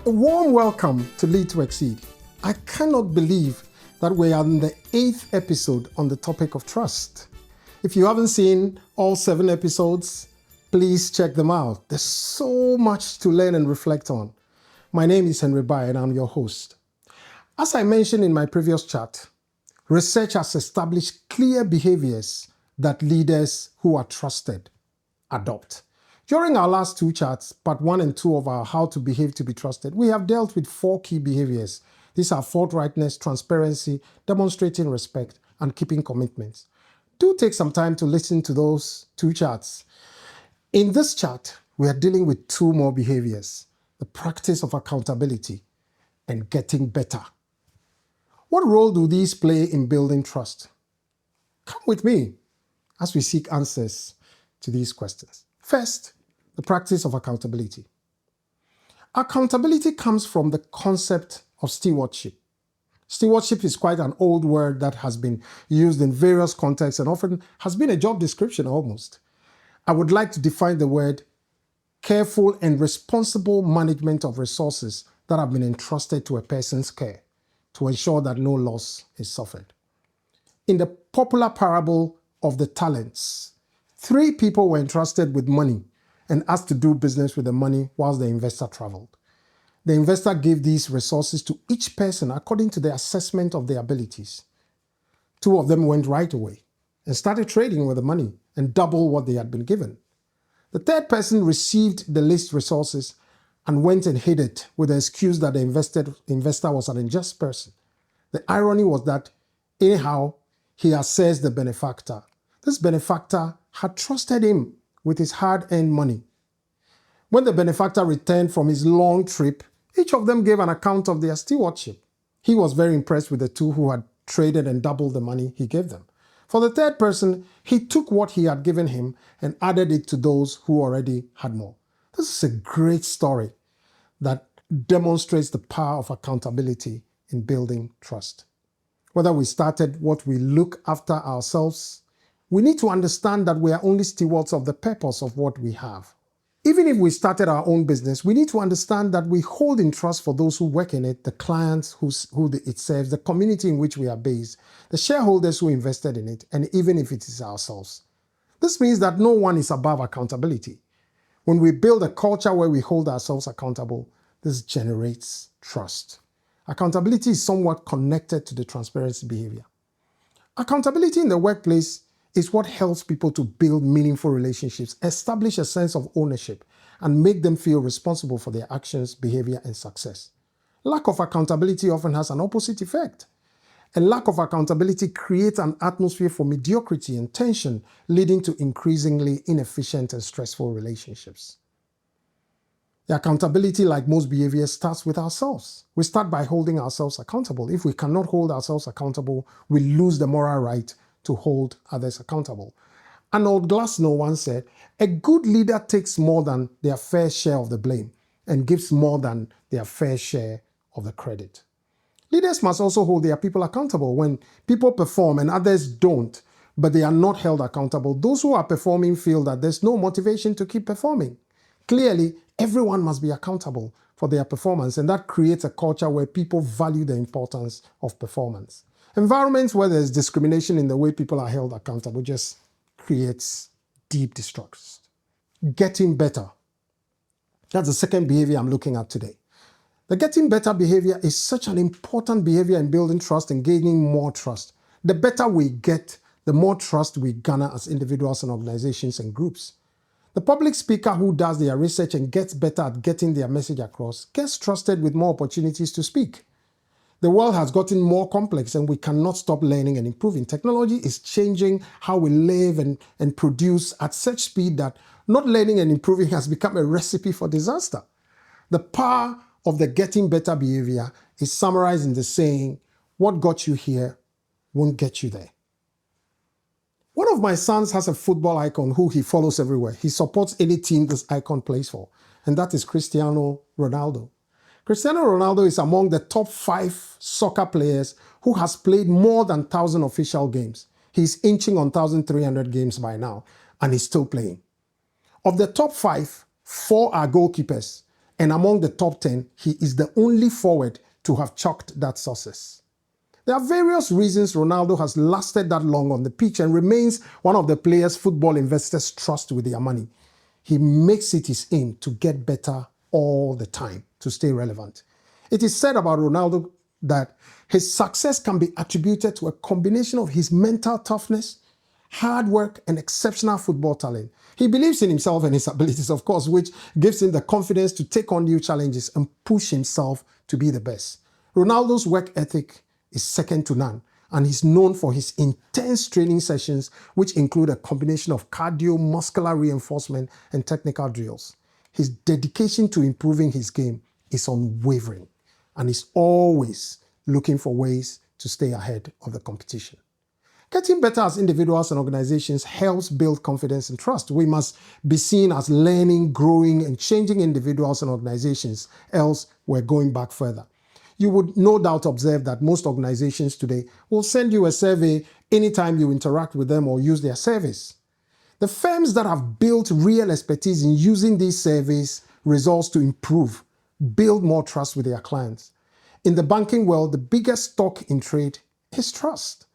A warm welcome to Lead to Exceed. I cannot believe that we are in the 8th episode on the topic of trust. If you haven't seen all 7 episodes, please check them out. There's so much to learn and reflect on. My name is Henry Bai and I'm your host. As I mentioned in my previous chat, research has established clear behaviors that leaders who are trusted adopt. During our last 2 chats, part 1 and 2 of our How to Behave to be Trusted, we have dealt with 4 key behaviors. These are forthrightness, transparency, demonstrating respect, and keeping commitments. Do take some time to listen to those 2 chats. In this chat, we are dealing with 2 more behaviors: the practice of accountability and getting better. What role do these play in building trust? Come with me as we seek answers to these questions. First, the practice of accountability. Accountability comes from the concept of stewardship. Stewardship is quite an old word that has been used in various contexts and often has been a job description almost. I would like to define the word careful and responsible management of resources that have been entrusted to a person's care to ensure that no loss is suffered. In the popular parable of the talents, 3 people were entrusted with money and asked to do business with the money whilst the investor traveled. The investor gave these resources to each person according to the assessment of their abilities. 2 of them went right away and started trading with the money and doubled what they had been given. The 3rd person received the least resources and went and hid it with the excuse that the investor was an unjust person. The irony was that anyhow, he assessed the benefactor. This benefactor had trusted him with his hard-earned money. When the benefactor returned from his long trip, each of them gave an account of their stewardship. He was very impressed with the 2 who had traded and doubled the money he gave them. For the 3rd person, he took what he had given him and added it to those who already had more. This is a great story that demonstrates the power of accountability in building trust. Whether we started what we look after ourselves, we need to understand that we are only stewards of the purpose of what we have. Even if we started our own business, we need to understand that we hold in trust for those who work in it, the clients who it serves, the community in which we are based, the shareholders who invested in it, and even if it is ourselves. This means that no one is above accountability. When we build a culture where we hold ourselves accountable, this generates trust. Accountability is somewhat connected to the transparency behavior. Accountability in the workplace is what helps people to build meaningful relationships, establish a sense of ownership, and make them feel responsible for their actions, behavior, and success. Lack of accountability often has an opposite effect. A lack of accountability creates an atmosphere for mediocrity and tension, leading to increasingly inefficient and stressful relationships. The accountability, like most behaviors, starts with ourselves. We start by holding ourselves accountable. If we cannot hold ourselves accountable, we lose the moral right to hold others accountable. Arnold Glassnow once said, "A good leader takes more than their fair share of the blame and gives more than their fair share of the credit." Leaders must also hold their people accountable. When people perform and others don't, but they are not held accountable, those who are performing feel that there's no motivation to keep performing. Clearly, everyone must be accountable for their performance, and that creates a culture where people value the importance of performance. Environments where there's discrimination in the way people are held accountable just creates deep distrust. Getting better. That's the second behavior I'm looking at today. The getting better behavior is such an important behavior in building trust and gaining more trust. The better we get, the more trust we garner as individuals and organizations and groups. The public speaker who does their research and gets better at getting their message across gets trusted with more opportunities to speak. The world has gotten more complex and we cannot stop learning and improving. Technology is changing how we live and produce at such speed that not learning and improving has become a recipe for disaster. The power of the getting better behavior is summarized in the saying, "What got you here won't get you there." One of my sons has a football icon who he follows everywhere. He supports any team this icon plays for, and that is Cristiano Ronaldo. Cristiano Ronaldo is among the top 5 soccer players who has played more than 1,000 official games. He's inching on 1,300 games by now, and he's still playing. Of the top 5, 4 are goalkeepers, And among the top 10, he is the only forward to have chalked that success. There are various reasons Ronaldo has lasted that long on the pitch and remains one of the players football investors trust with their money. He makes it his aim to get better all the time, to stay relevant. It is said about Ronaldo that his success can be attributed to a combination of his mental toughness, hard work, and exceptional football talent. He believes in himself and his abilities, of course, which gives him the confidence to take on new challenges and push himself to be the best. Ronaldo's work ethic is second to none, and he's known for his intense training sessions, which include a combination of cardio, muscular reinforcement, and technical drills. His dedication to improving his game is unwavering, and he's always looking for ways to stay ahead of the competition. Getting better as individuals and organizations helps build confidence and trust. We must be seen as learning, growing, and changing individuals and organizations, else we're going back further. You would no doubt observe that most organizations today will send you a survey anytime you interact with them or use their service. The firms that have built real expertise in using these surveys results to improve, build more trust with their clients. In the banking world, the biggest stock in trade is trust.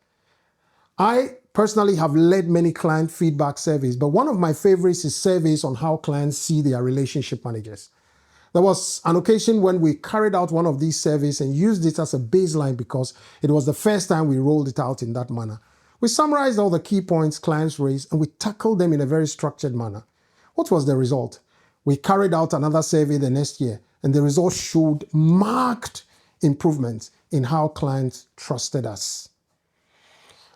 I personally have led many client feedback surveys, but one of my favorites is surveys on how clients see their relationship managers. There was an occasion when we carried out one of these surveys and used it as a baseline because it was the first time we rolled it out in that manner. We summarized all the key points clients raised and we tackled them in a very structured manner. What was the result? We carried out another survey the next year and the results showed marked improvements in how clients trusted us.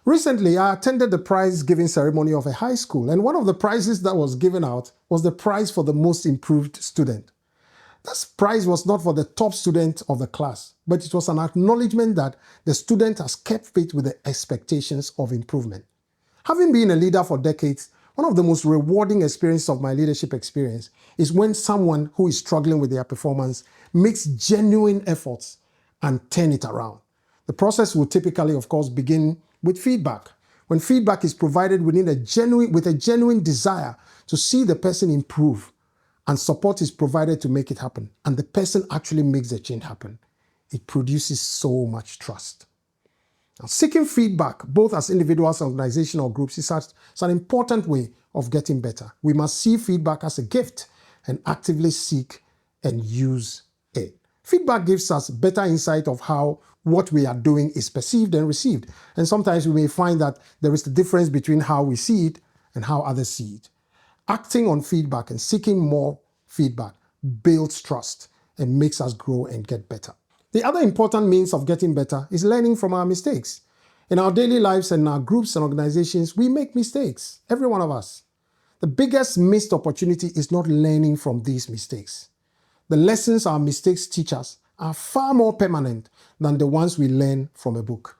Recently, I attended the prize-giving ceremony of a high school, and one of the prizes that was given out was the prize for the most improved student. This prize was not for the top student of the class, but it was an acknowledgement that the student has kept faith with the expectations of improvement. Having been a leader for decades, one of the most rewarding experiences of my leadership experience is when someone who is struggling with their performance makes genuine efforts and turn it around. The process will typically, of course, begin with feedback. When feedback is provided with a genuine desire to see the person improve, and support is provided to make it happen, and the person actually makes the change happen, it produces so much trust. Now, seeking feedback, both as individuals, organizations, or groups, is an important way of getting better. We must see feedback as a gift and actively seek and use it. Feedback gives us better insight of how what we are doing is perceived and received. And sometimes we may find that there is a difference between how we see it and how others see it. Acting on feedback and seeking more feedback builds trust and makes us grow and get better. The other important means of getting better is learning from our mistakes. In our daily lives and in our groups and organizations, we make mistakes, every one of us. The biggest missed opportunity is not learning from these mistakes. The lessons our mistakes teach us are far more permanent than the ones we learn from a book.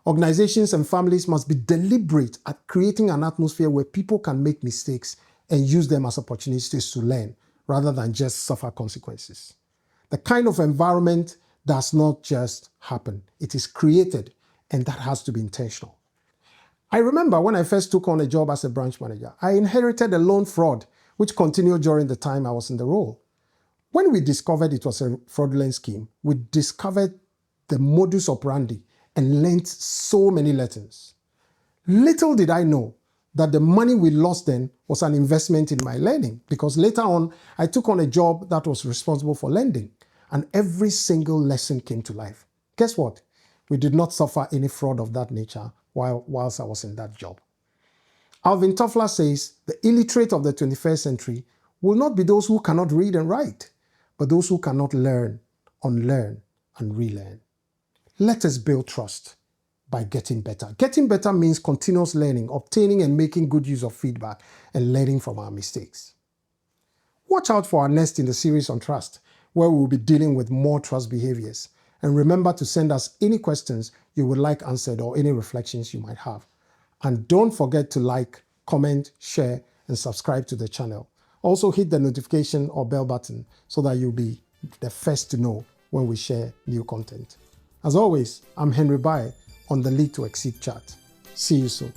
Organizations and families must be deliberate at creating an atmosphere where people can make mistakes and use them as opportunities to learn rather than just suffer consequences. The kind of environment does not just happen. It is created, and that has to be intentional. I remember when I first took on a job as a branch manager, I inherited a loan fraud which continued during the time I was in the role. When we discovered it was a fraudulent scheme, we discovered the modus operandi and learned so many lessons. Little did I know that the money we lost then was an investment in my learning, because later on, I took on a job that was responsible for lending, and every single lesson came to life. Guess what? We did not suffer any fraud of that nature whilst I was in that job. Alvin Toffler says, the illiterate of the 21st century will not be those who cannot read and write, but those who cannot learn, unlearn, and relearn. Let us build trust by getting better. Getting better means continuous learning, obtaining and making good use of feedback, and learning from our mistakes. Watch out for our next in the series on trust, where we will be dealing with more trust behaviors. And remember to send us any questions you would like answered or any reflections you might have. And don't forget to like, comment, share, and subscribe to the channel. Also hit the notification or bell button so that you'll be the first to know when we share new content. As always, I'm Henry Bai on the Lead to Exceed chat. See you soon.